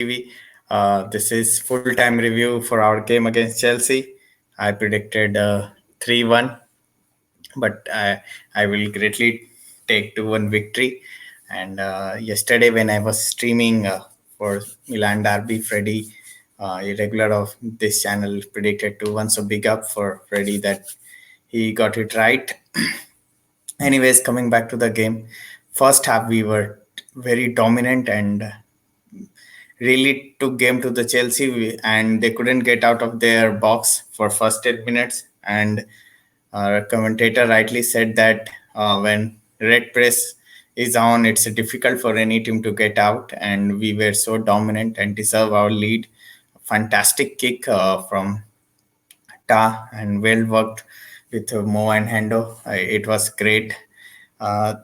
TV. This is full-time review for our game against Chelsea. I predicted 3-1, but I will greatly take 2-1 victory. And yesterday, when I was streaming for Milan Derby, Freddy, a regular of this channel, predicted 2-1. So big up for Freddy that he got it right. Anyways, coming back to the game, first half we were very dominant and really took game to the Chelsea, and they couldn't get out of their box for first 10 minutes. And our commentator rightly said that when red press is on, it's difficult for any team to get out, and we were so dominant and deserve our lead. Fantastic kick from Ta and well worked with Mo and Hendo. It was great. Uh,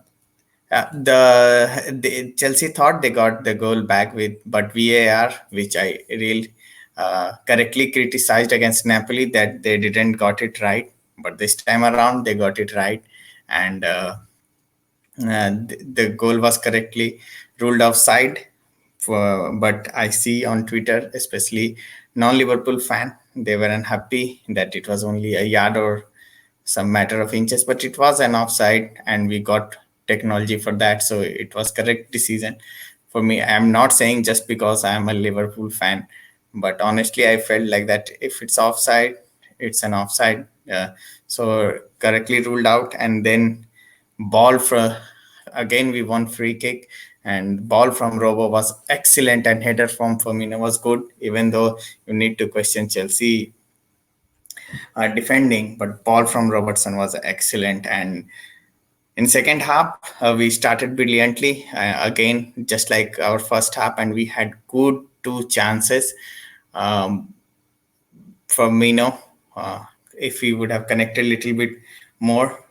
the Chelsea thought they got the goal back with, but VAR, which I really correctly criticized against Napoli, that they didn't got it right. But this time around, they got it right, and the goal was correctly ruled offside. But I see on Twitter, especially non-Liverpool fan, they were unhappy that it was only a yard or some matter of inches, but it was an offside, and we got technology for that, so it was correct decision for me. I'm not saying just because I am a Liverpool fan, but honestly, I felt like that if it's offside, it's an offside. So correctly ruled out, and then ball for again we won free kick, and ball from Robo was excellent, and header from Firmino was good, even though you need to question Chelsea defending, but ball from Robertson was excellent. And in second half, we started brilliantly again, just like our first half, and we had good two chances. Um, Firmino, if he would have connected a little bit more,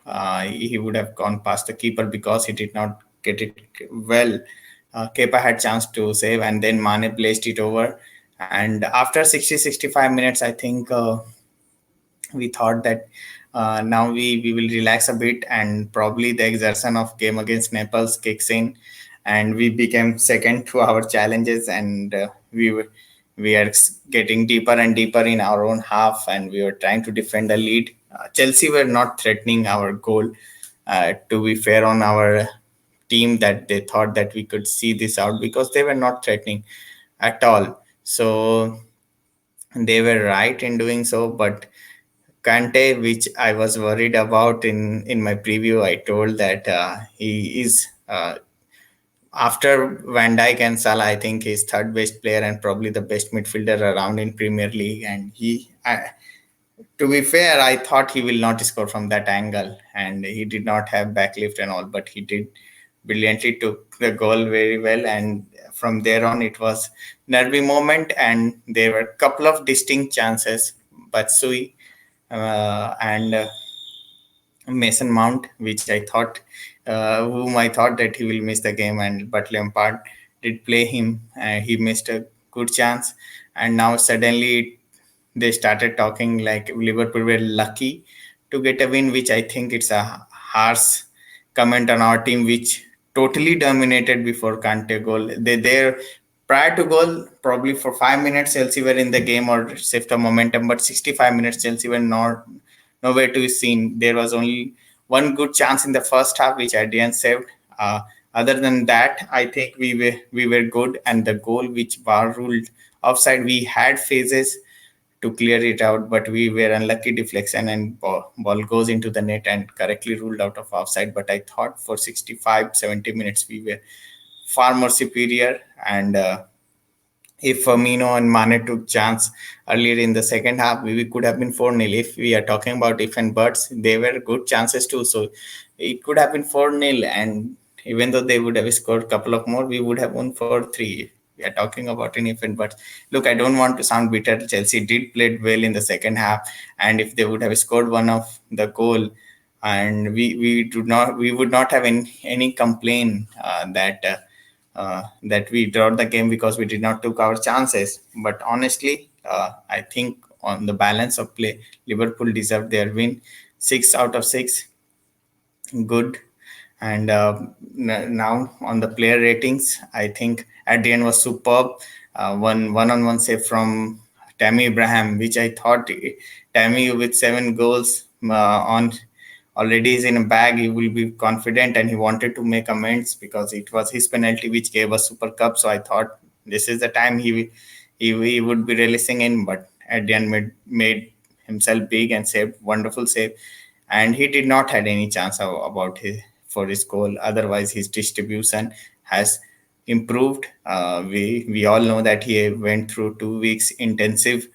he would have gone past the keeper because he did not get it well. Kepa had chance to save, and then Mane placed it over. And after 60-65 minutes, I think we thought that now we will relax a bit, and probably the exertion of game against Naples kicks in, and we became second to our challenges, and we are getting deeper and deeper in our own half, and we were trying to defend the lead. Chelsea were not threatening our goal. To be fair on our team, that they thought that we could see this out because they were not threatening at all. So they were right in doing so, but Kante, which I was worried about in my preview, I told that he is after Van Dijk and Salah, I think he's third best player and probably the best midfielder around in Premier League. And to be fair, I thought he will not score from that angle, and he did not have backlift and all, but he did brilliantly, took the goal very well, and from there on it was nervy moment, and there were a couple of distinct chances. But Sui and Mason Mount, which I thought, whom I thought that he will miss the game, and but Lampard did play him. He missed a good chance, and now suddenly they started talking like Liverpool were lucky to get a win, which I think it's a harsh comment on our team, which totally dominated before Kante goal. They prior to goal, probably for 5 minutes Chelsea were in the game or shift the momentum, but 65 minutes Chelsea were not nowhere to be seen. There was only one good chance in the first half, which Adrian saved. Other than that, I think we were good, and the goal which VAR ruled offside, we had phases to clear it out, but we were unlucky deflection, and ball goes into the net and correctly ruled out of offside. But I thought for 65-70 minutes we were far more superior, and if Firmino and Mane took chance earlier in the second half, we could have been 4-0. If we are talking about if and buts, they were good chances too. So it could have been 4-0. And even though they would have scored a couple of more, we would have won 4-3. We are talking about an if and buts. Look, I don't want to sound bitter. Chelsea did play well in the second half. And if they would have scored one of the goal, and we would not have any complaint that we drawed the game because we did not took our chances. But honestly, I think on the balance of play, Liverpool deserved their win. 6 out of 6, good. And now on the player ratings, I think Adrian was superb. one-on-one save from Tammy Abraham, which I thought Tammy with 7 goals on already is in a bag. He will be confident and he wanted to make amends because it was his penalty which gave us Super Cup. So I thought this is the time he would be releasing in, but at the end made himself big and saved wonderful save, and he did not had any chance about his for his goal. Otherwise, his distribution has improved. We all know that he went through 2 weeks intensive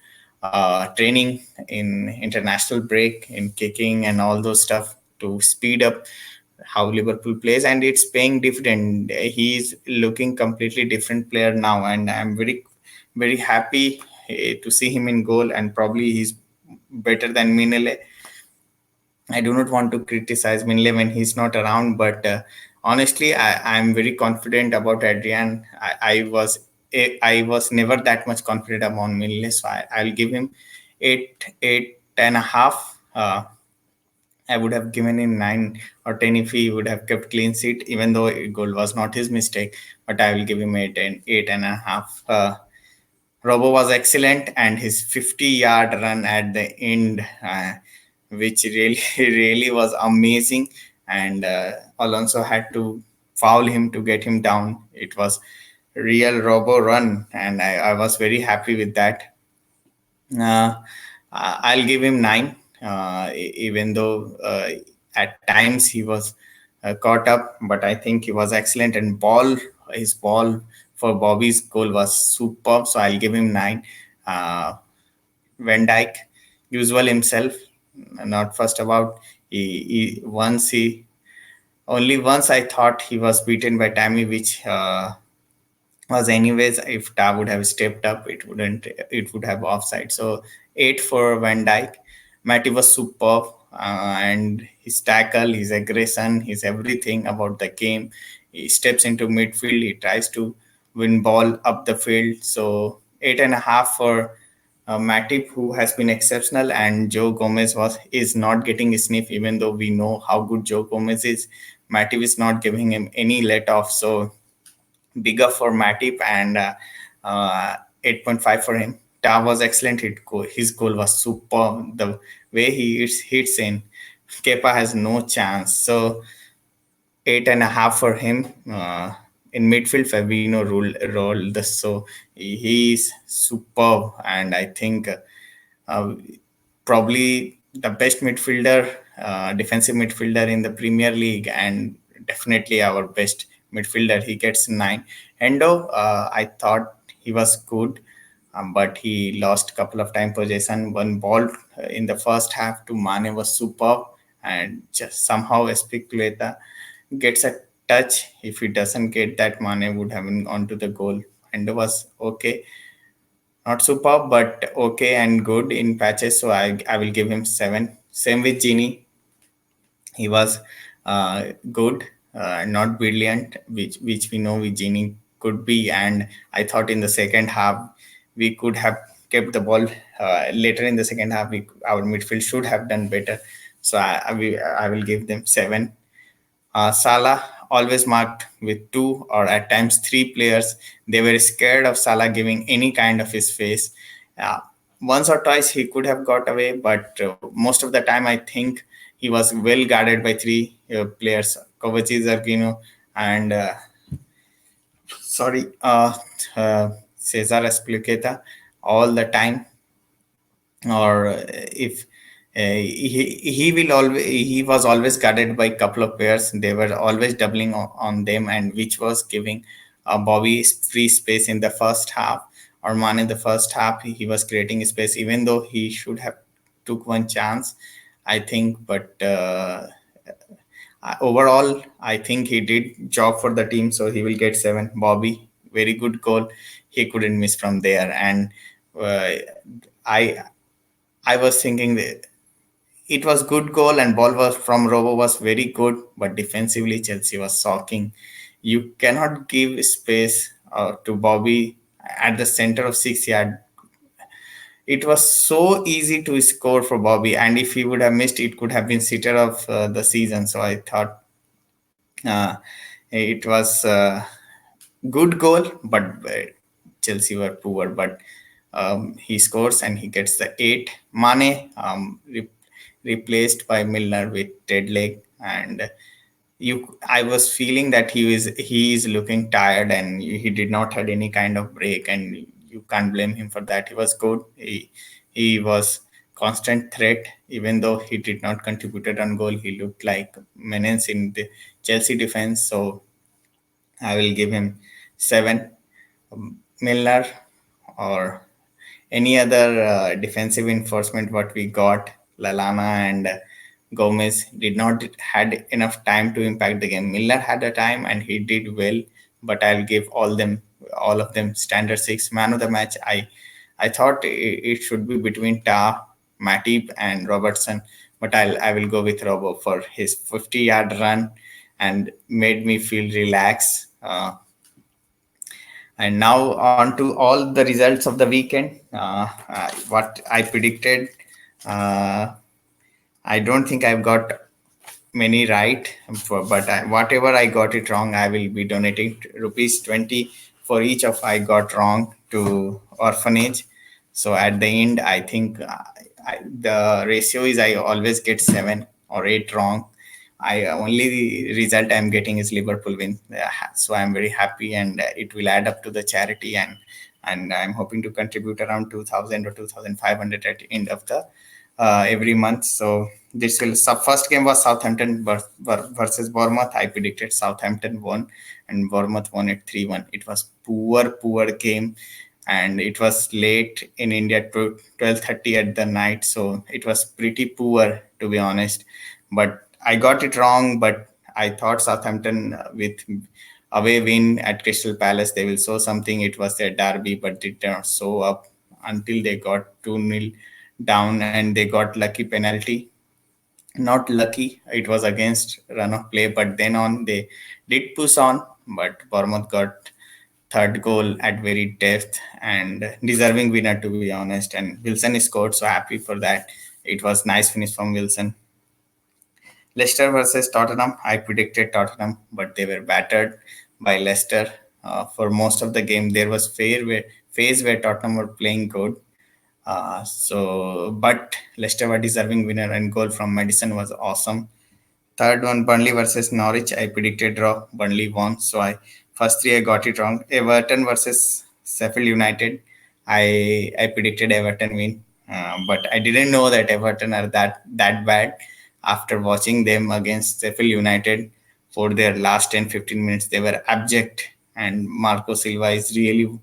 training in international break in kicking and all those stuff to speed up how Liverpool plays, and it's paying dividend. He's looking completely different player now, and I'm very happy to see him in goal. And probably he's better than Minele. I do not want to criticize Minle when he's not around, but honestly, I'm very confident about Adrian. I was never that much confident about Minle, so I'll give him 8.5. I would have given him 9 or 10 if he would have kept clean sheet, even though goal was not his mistake. But I will give him 8.5. Robo was excellent, and his 50-yard run at the end, which really really was amazing. And Alonso had to foul him to get him down. It was real Robo run, and I was very happy with that. Uh, I'll give him 9, even though at times he was caught up, but I think he was excellent. And his ball for Bobby's goal was superb, so I'll give him 9. Uh, Van Dyke, usual himself, not fussed about. He only once I thought he was beaten by Tammy, which was anyways, if Ta would have stepped up, it would have offside. So 8 for Van Dyke. Matty was superb, and his tackle, his aggression, his everything about the game. He steps into midfield, he tries to win ball up the field. So 8.5 for Matip, who has been exceptional, and Joe Gomez is not getting a sniff, even though we know how good Joe Gomez is. Matip is not giving him any let off. So bigger for Matip, and 8.5 for him. Ta was excellent. His goal was super. The way he hits in, Kepa has no chance. So 8.5 for him. In midfield, Fabinho rolled this, so he's superb, and I think uh, probably the best midfielder, defensive midfielder in the Premier League, and definitely our best midfielder. He gets 9. Hendo, I thought he was good, but he lost a couple of time possession. One ball in the first half to Mane was superb, and just somehow Espiculeta gets a touch. If he doesn't get that, Mane would have gone to the goal. Hendo was okay, not superb, but okay and good in patches. So I will give him 7. Same with Genie. He was good, not brilliant, which we know with Genie could be. And I thought in the second half we could have kept the ball. Later in the second half, our midfield should have done better. So I will give them 7. Salah always marked with 2 or at times 3 players. They were scared of Salah giving any kind of his face. Uh, Once or twice he could have got away, but most of the time I think he was well guarded by 3 players, Kovacic, Zargino, and Cesar Espliqueta all the time. Or if he was always guarded by a couple of players. They were always doubling on them, and which was giving Bobby free space in the first half, or Man in the first half. He was creating space, even though he should have took one chance, I think. But overall, I think he did job for the team, so he will get 7. Bobby, very good goal. He couldn't miss from there. And uh, I I was thinking that it was good goal, and ball was from Robo was very good, but defensively Chelsea was shocking. You cannot give space to Bobby at the center of 6 yard. It was so easy to score for Bobby, and if he would have missed, it could have been sitter of the season. So I thought uh, it was good goal, but Chelsea were poor, but he scores and he gets the 8. Mane replaced by Milner with dead leg, and I was feeling that he is looking tired and he did not had any kind of break, and you can't blame him for that. He was good. He was constant threat, even though he did not contributed on goal. He looked like menace in the Chelsea defense, so I will give him 7. Milner or any other defensive enforcement what we got, Lalana and Gomez did not had enough time to impact the game. Miller had a time and he did well, but I'll give all of them standard 6. Man of the match, I thought it should be between Ta, Matip and Robertson, but I will go with Robo for his 50-yard run and made me feel relaxed. And now on to all the results of the weekend. What I predicted, uh, I don't think I've got many right, but whatever I got it wrong, I will be donating rupees 20 for each of I got wrong to orphanage. So at the end, I think the ratio is I always get 7 or 8 wrong. I only result I'm getting is Liverpool win, so I'm very happy, and it will add up to the charity, and I'm hoping to contribute around 2,000 or 2,500 at the end of the every month. So this will first game was Southampton versus Bournemouth. I predicted Southampton won, and Bournemouth won it 3-1. It was poor game, and it was late in India to 12:30 at the night, so it was pretty poor to be honest. But I got it wrong. But I thought Southampton with away win at Crystal Palace they will show something. It was their derby, but it did not show up until they got 2-0 down and they got lucky penalty. Not lucky, it was against run of play, but then on they did push on, but Bournemouth got third goal at very depth and deserving winner to be honest, and Wilson scored, so happy for that. It was nice finish from Wilson. Leicester versus Tottenham. I predicted Tottenham, but they were battered by Leicester. For most of the game, there was phase where Tottenham were playing good. But Leicester were deserving winner, and goal from Madison was awesome. Third one, Burnley versus Norwich. I predicted draw. Burnley won. So I first three I got it wrong. Everton versus Sheffield United. I predicted Everton win, but I didn't know that Everton are that bad. After watching them against Sheffield United for their last 10-15 minutes, they were abject, and Marco Silva is really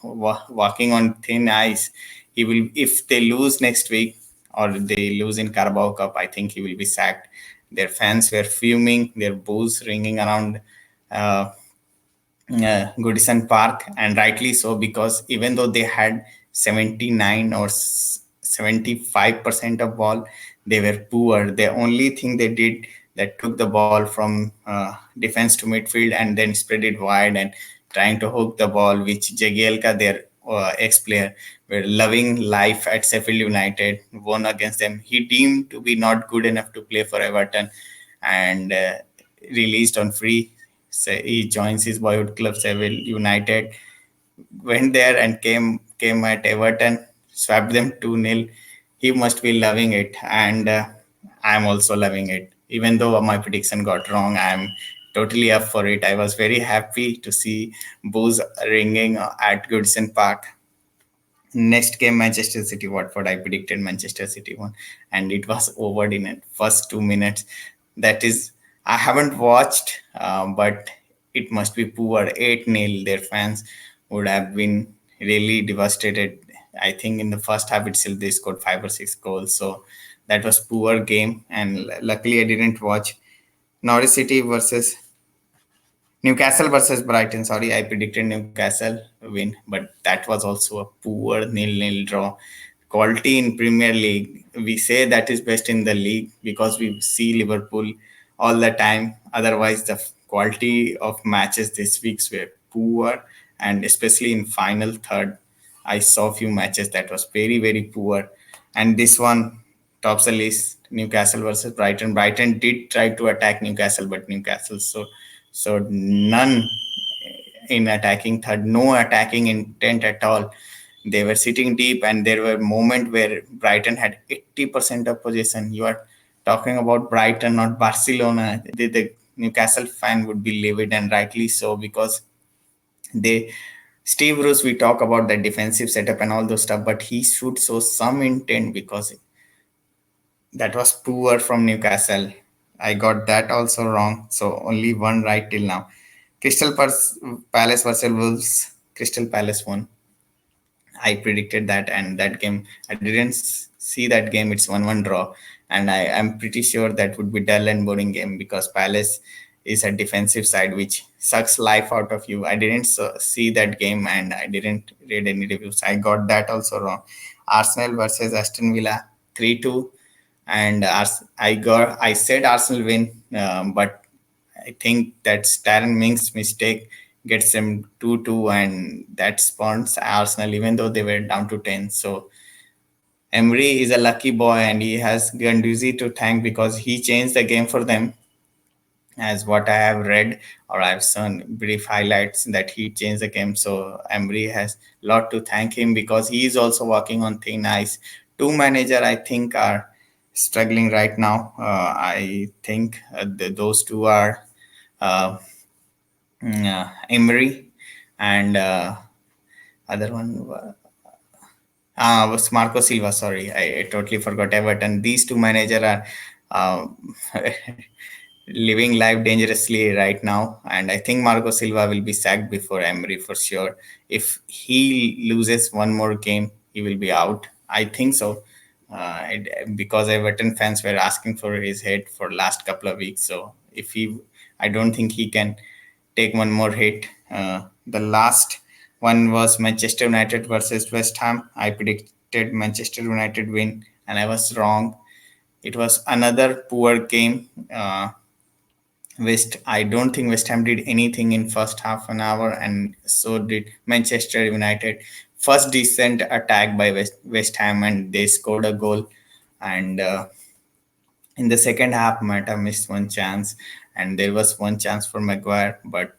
walking on thin ice. He will, if they lose next week or they lose in Carabao Cup, I think he will be sacked. Their fans were fuming, their boos ringing around uh, Goodison Park, and rightly so, because even though they had 79 or 75% of ball, they were poor. The only thing they did that took the ball from defense to midfield and then spread it wide and trying to hook the ball, which Jagielka, their ex-player, were loving life at Sheffield United, won against them. He deemed to be not good enough to play for Everton and released on free. So he joins his boyhood club Sheffield United, went there and came at Everton, swapped them 2-0. He must be loving it, and I'm also loving it. Even though my prediction got wrong, I'm totally up for it. I was very happy to see boos ringing at Goodison Park. Next game, Manchester City Watford. I predicted Manchester City won, and it was over in the first 2 minutes. That is, I haven't watched, but it must be poor. 8-0. Their fans would have been really devastated. I think in the first half itself they scored 5 or 6 goals. So that was poor game, and luckily I didn't watch Norwich City versus Newcastle versus Brighton. Sorry, I predicted Newcastle win, but that was also a poor nil-nil draw. Quality in Premier League, we say that is best in the league because we see Liverpool all the time. Otherwise, the quality of matches this week were poor, and especially in final third, I saw few matches that was very poor, and this one tops the list. Newcastle versus Brighton. Brighton did try to attack Newcastle, but Newcastle so none in attacking third, no attacking intent at all. They were sitting deep, and there were moments where Brighton had 80% of possession. You are talking about Brighton, not Barcelona. The Newcastle fan would be livid, and rightly so, because they Steve Bruce, we talk about the defensive setup and all those stuff, but he should show some intent because that was poor from Newcastle. I got that also wrong. So only one right till now. Palace versus Wolves. Crystal Palace won. I predicted that, and that game I didn't see that game. It's 1-1 draw, and I am pretty sure that would be dull and boring game because Palace is a defensive side which sucks life out of you. I didn't see that game, and I didn't read any reviews. I got that also wrong. Arsenal versus Aston Villa 3-2, and I said Arsenal win, but I think that's Darren Mings' mistake gets them 2-2, and that spawns Arsenal even though they were down to 10. So Emery is a lucky boy, and he has Ganduzi to thank because he changed the game for them, as what I have read or I've seen brief highlights that he changed the game. So Emery has a lot to thank him because he is also working on thin ice. Two manager I think are struggling right now. I think those two are uh, Emery and other one was Marco Silva. Sorry, I totally forgot Everton. These two manager are uh, living life dangerously right now, and I think Marco Silva will be sacked before Emery for sure. If he loses one more game, he will be out. I think so, because Everton fans were asking for his head for last couple of weeks. So if he, I don't think he can take one more hit. The last one was Manchester United versus West Ham. I predicted Manchester United win, and I was wrong. It was another poor game. I don't think West Ham did anything in first half an hour, and so did Manchester United. First decent attack by West Ham, and they scored a goal. And in the second half, Mata missed one chance, and there was one chance for Maguire, but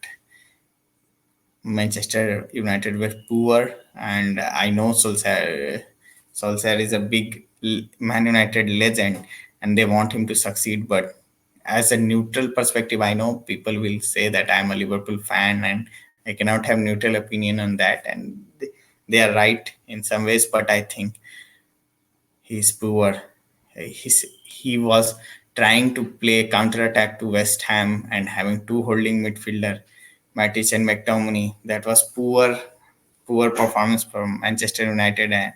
Manchester United were poor, and I know Solskjaer is a big Man United legend, and they want him to succeed. But as a neutral perspective, I know people will say that I'm a Liverpool fan, and I cannot have neutral opinion on that, and they are right in some ways. But I think he's poor. He was trying to play counter attack to West Ham and having two holding midfielder, Matic and McTominay. That was poor performance from Manchester United. And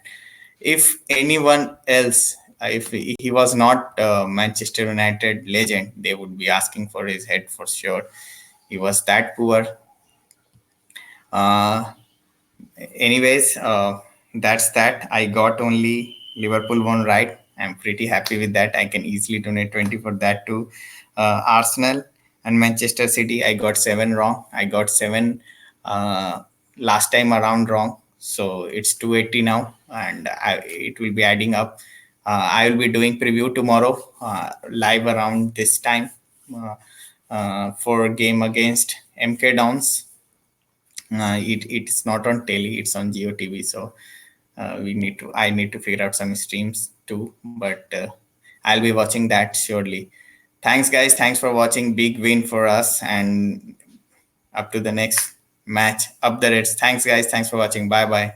if anyone else, if he was not Manchester United legend, they would be asking for his head for sure. He was that poor. Uh, Anyways, that's that. I got only Liverpool one right. I'm pretty happy with that. I can easily donate 20 for that too. Arsenal and Manchester City, I got seven wrong. I got seven last time around wrong. So it's 280 now, and it will be adding up. I will be doing preview tomorrow, live around this time, for game against MK Downs. It's not on telly, it's on GeoTV. So I need to figure out some streams too, but I'll be watching that surely. Thanks guys, thanks for watching. Big win for us, and up to the next match, up the Reds. Thanks guys, thanks for watching. Bye bye.